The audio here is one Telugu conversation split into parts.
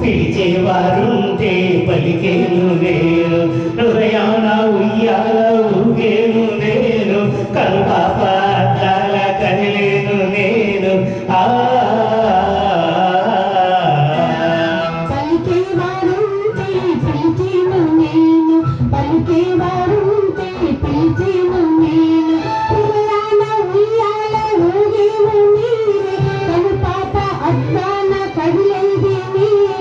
పిలిచేవారుంటే పలికేను నేను, హృదయాన ఉయ్యాల ఊగేను నేను, కనుపాప అద్దాల కదిలేను నేను. పలికేవారుంటే పిలిచేను నేను, పలికేవారుంటే పిలిచేను నేను, హృదయాన ఉయ్యాల ఊగేను నీవే, కనుపాప అద్దాన కదిలేది నీవే.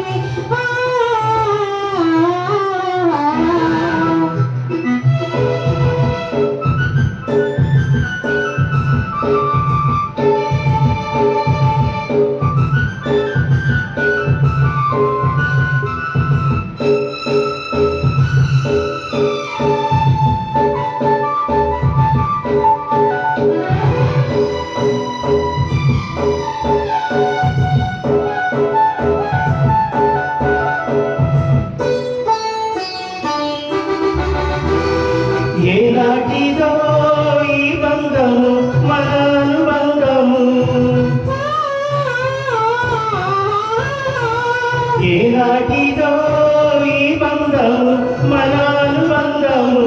ఏనాటిదో ఈ బంధము మన అనుబంధము, ఏనాటిదో ఈ బంధము మన అనుబంధము,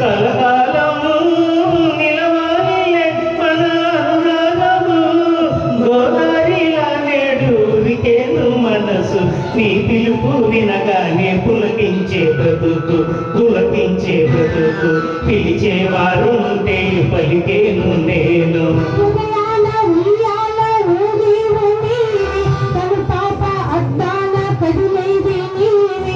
కలకాలము నిలవాలిలే మన అనురాగము, గోదారిలా నేడు వికేను మనసు, నీ పిలుపు వినగానే పులకించే బ్రతుకు, పులకించే బ్రతుకు, పిలిచేవారుంటే పలికేను నేను. హృదయాన ఉయ్యాల ఊగేను నీవే, కనుపాప అద్దాన కదిలేది నీవే.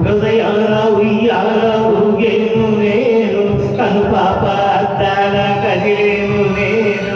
హృదయాన ఉయ్యాల ఊగేను నేను, కనుపాప అద్దాల కదిలేను నేను.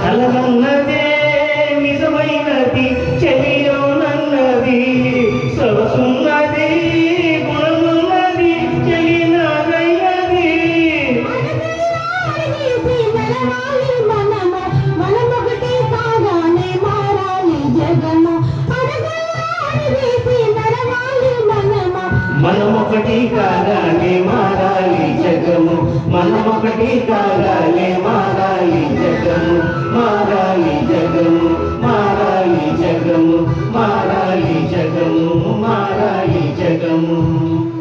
కలనన్నదే నిజమైనది, చెలియోనన్నది సొగసున్నది, గుణమున్నది, చెలినాదైనది. మనమొకటి కాగానే మారాలి జగము, మనమొకటి కాగానే మారాలి జగము, మనమొకటి కాగానే మారాలి జగము, మారాలి.